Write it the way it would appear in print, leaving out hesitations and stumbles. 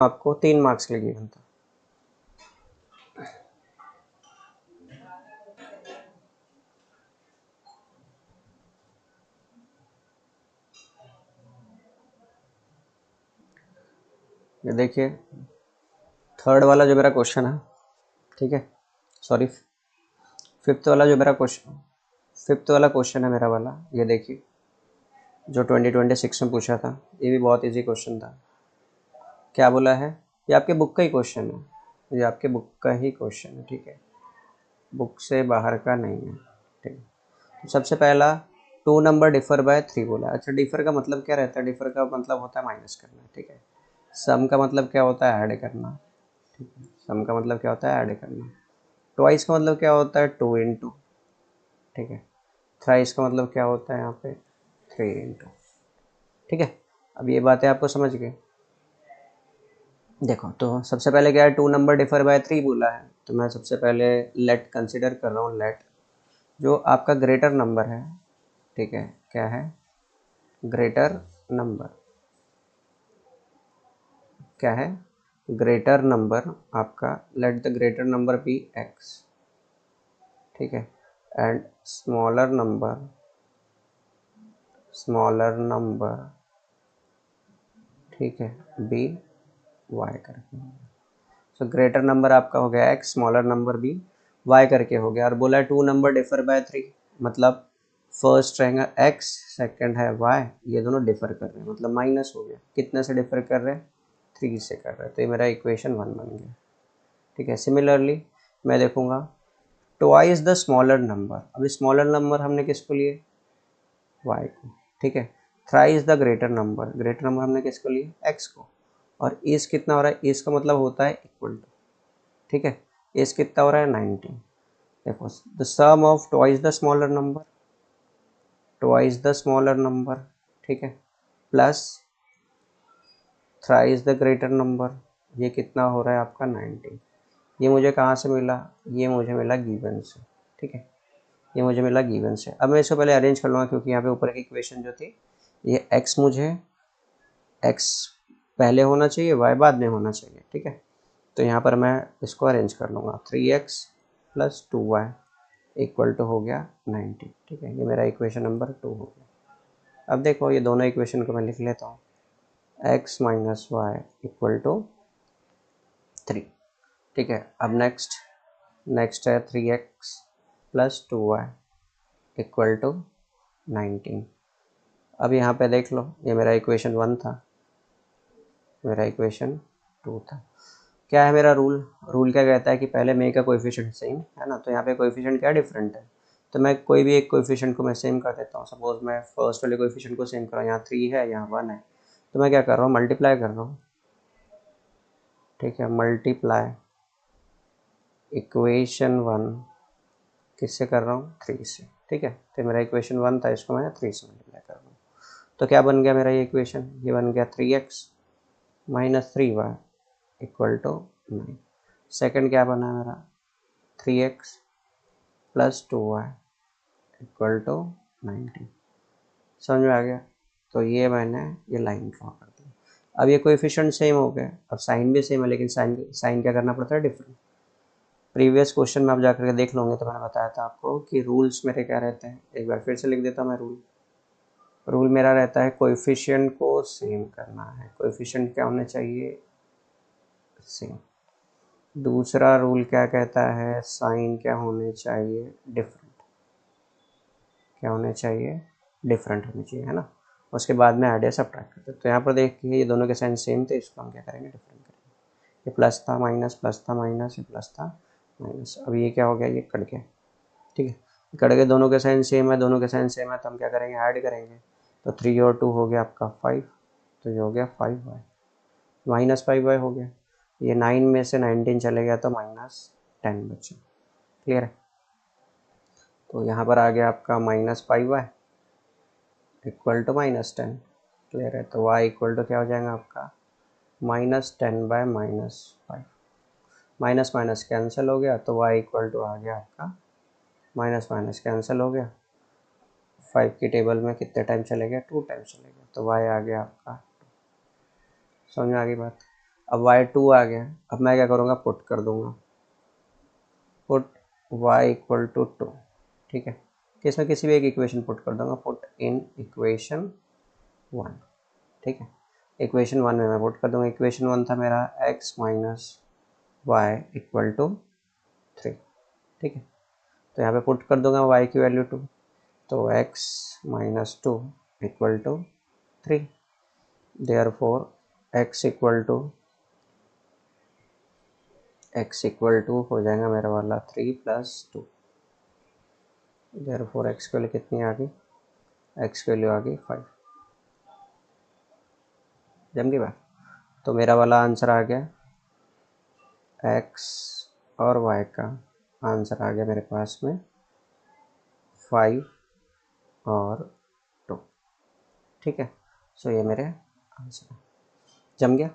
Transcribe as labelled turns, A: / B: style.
A: आपको 3 मार्क्स के लिए गिवन था। ये देखिए थर्ड वाला जो मेरा क्वेश्चन है, ठीक है, सॉरी फिफ्थ वाला जो मेरा क्वेश्चन, फिफ्थ वाला क्वेश्चन है मेरा वाला, ये देखिए जो 2026 में पूछा था, ये भी बहुत इजी क्वेश्चन था। क्या बोला है, ये आपके बुक का ही क्वेश्चन है, ये आपके बुक का ही क्वेश्चन है, ठीक है, बुक से बाहर का नहीं है, ठीक है। तो सबसे पहला 2 नंबर डिफर बाय 3 बोला। अच्छा, डिफर का मतलब क्या रहता है, डिफर का मतलब होता है माइनस करना, ठीक है। सम का मतलब क्या होता है, ऐड करना, ठीक है, सम का मतलब क्या होता है, ऐड करना। ट्वाइस का मतलब क्या होता है, 2 इंटू, ठीक है। थ्राइस का मतलब क्या होता है यहाँ पे, 3 इंटू, ठीक है। अब ये बातें आपको समझ गए। देखो तो सबसे पहले क्या है, 2 नंबर डिफर बाय 3 बोला है, तो मैं सबसे पहले लेट कंसिडर कर रहा हूँ, लेट जो आपका ग्रेटर नंबर है, ठीक है, क्या है, ग्रेटर नंबर, क्या है, ग्रेटर नंबर आपका, let the greater number be x, ठीक है, and smaller number, smaller number, ठीक है, बी वाई करके। सो ग्रेटर नंबर आपका हो गया x, smaller number be y करके हो गया। और बोला है 2 नंबर डिफर बाय 3, मतलब फर्स्ट रहेगा एक्स, सेकंड है वाई, ये दोनों डिफर कर रहे हैं, मतलब माइनस हो गया, कितने से डिफर कर रहे हैं, 3 से कर रहे हैं, तो ये मेरा इक्वेशन 1 बन गया, ठीक है। सिमिलरली मैं देखूंगा ट्वाइस द स्मॉलर नंबर, अभी स्मॉलर नंबर हमने किसको लिए, वाई को, ठीक है। Thrice the greater number, greater number हमने किसको लिए, एक्स को, और इस कितना हो रहा है, इसका मतलब होता है इक्वल टू, ठीक है, इस कितना हो रहा है 19। देखो the sum of twice the smaller number, twice the smaller number, ठीक है, plus thrice the greater number, ये कितना हो रहा है आपका 19। ये मुझे कहाँ से मिला, ये मुझे मिला गिवन से, ठीक है, ये मुझे मिला गिवन से। अब मैं इसको पहले अरेंज कर लूँगा, क्योंकि यहाँ पे ऊपर की इक्वेशन जो थी, ये x मुझे, x पहले होना चाहिए, y बाद में होना चाहिए, ठीक है। तो यहाँ पर मैं इसको अरेंज कर लूँगा, 3x plus 2y equal to हो गया 90, ठीक है, ये मेरा इक्वेशन नंबर 2 हो गया। अब देखो ये दोनों इक्वेशन को मैं लिख लेता हूँ, x minus y equal to 3, ठीक है। अब नेक्स्ट है 3x plus 2y equal to 19। अब यहाँ पे देख लो, ये मेरा इक्वेशन 1 था, मेरा इक्वेशन 2 था। क्या है मेरा रूल, रूल क्या कहता है कि पहले मेक का कोएफिशिएंट सेम है ना, तो यहाँ पे कोएफिशिएंट क्या डिफरेंट है, तो मैं कोई भी एक कोएफिशिएंट को मैं सेम कर देता हूँ। सपोज मैं फर्स्ट वाले कोएफिशिएंट को सेम कर रहा हूँ, यहाँ 3 है, यहाँ 1 है, तो मैं क्या कर रहा हूँ, मल्टीप्लाई कर रहा हूँ, ठीक है, मल्टीप्लाई इक्वेशन 1 किससे कर रहा हूँ, 3 से, ठीक है। तो मेरा इक्वेशन 1 था, इसको मैं 3 से मल्टीप्लाई कर रहा हूँ, तो क्या बन गया मेरा ये इक्वेशन, ये बन गया 3x minus 3y equal to 9। Second क्या बना मेरा, 3x plus 2y equal to 90। समझ में आ गया, तो ये मैंने ये लाइन ड्रॉ कर दी। अब ये कोएफिशिएंट सेम हो गए, अब साइन भी सेम है, लेकिन साइन क्या करना पड़ता है, डिफरेंट। प्रीवियस क्वेश्चन में आप जाकर के देख लोगे, तो मैंने बताया था आपको कि रूल्स मेरे क्या रहते हैं, एक बार फिर से लिख देता हूँ मैं रूल। रूल मेरा रहता है कोएफिशिएंट को सेम करना है, कोएफिशिएंट क्या होने चाहिए, सेम। दूसरा रूल क्या कहता है, साइन क्या होने चाहिए, डिफरेंट, क्या होने चाहिए, डिफरेंट होनी चाहिए, है ना। उसके बाद में ऐड या सब्ट्रैक्ट करते हैं। तो यहाँ पर देखिए ये दोनों के साइन सेम थे, इसको हम क्या करेंगे, डिफरेंट करेंगे। ये प्लस था माइनस, प्लस था माइनस, ये प्लस था माइनस, अब ये क्या हो गया, ये कट गया, ठीक है, कट गए, दोनों के साइन सेम है, दोनों के साइन सेम है, तो हम क्या करेंगे, ऐड करेंगे। तो 3 और 2 हो गया आपका 5, तो ये हो गया 5y माइनस 5y हो गया। ये 9 में से 19 चले गया, तो -10 बचे, क्लियर है। तो यहाँ पर आ गया आपका -5y इक्वल टू -10, क्लियर है। तो y इक्वल टू क्या हो जाएगा आपका, -10/-5, माइनस माइनस कैंसिल हो गया, तो y इक्वल टू आ गया आपका, माइनस माइनस कैंसिल हो गया, 5 की टेबल में कितने टाइम चले गया, 2 टाइम चले गया, तो y आ गया आपका। समझ में आ गई बात। अब y2 आ गया, अब मैं क्या करूँगा, पुट कर दूंगा, पुट y इक्वल टू 2, ठीक है, इसमें किसी भी एक इक्वेशन पुट कर दूंगा, पुट इन इक्वेशन 1, ठीक है, इक्वेशन 1 में मैं पुट कर दूंगा, इक्वेशन 1 था मेरा x minus y equal to 3, ठीक है, तो यहाँ पे पुट कर दूंगा y की वैल्यू 2, तो x minus 2 equal to 3, therefore x equal to हो जाएगा मेरा वाला 3 प्लस 2, देयरफॉर x की वैल्यू कितनी आ गई, x की वैल्यू आ गई 5, जम गई बात। तो मेरा वाला आंसर आ गया x और y का आंसर आ गया मेरे पास में 5 और 2, ठीक है, सो ये मेरे आंसर जम गया।